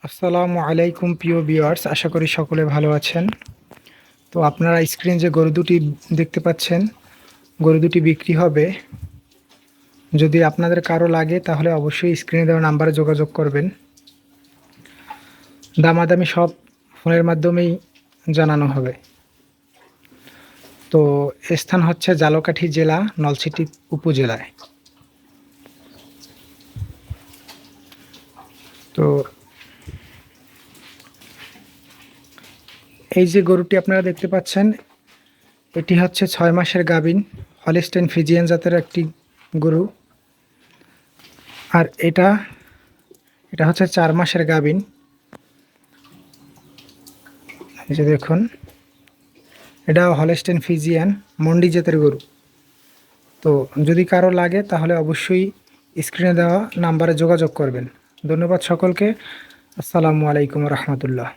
আসসালামু আলাইকুম প্রিয় ভিউয়ার্স, আশা করি সকলে ভালো আছেন। তো আপনারা স্ক্রিন যে গরু দুটি দেখতে পাচ্ছেন, গরু দুটি বিক্রি হবে। যদি আপনাদের কারো লাগে তাহলে অবশ্যই স্ক্রিনে দেওয়া নাম্বারে যোগাযোগ করবেন। দামাদামি সব ফোনের মাধ্যমেই জানানো হবে। তো স্থান হচ্ছে ঝালকাঠি জেলা, নলছিটি উপজেলায়। তো এই যে গরুটি আপনারা দেখতে পাচ্ছেন, এটি হচ্ছে 6 মাসের গাভীন হলিস্টেইন ফ্রিজিয়ান জাতের একটি গরু। আর এটা হচ্ছে 4 মাসের গাভীন। এই যে দেখুন, এটা হলিস্টেইন ফ্রিজিয়ান মন্ডি জাতের গরু। তো যদি কারো লাগে তাহলে অবশ্যই স্ক্রিনে দেওয়া নাম্বারে যোগাযোগ করবেন। ধন্যবাদ সকলকে। আসসালামু আলাইকুম রহমতুল্লাহ।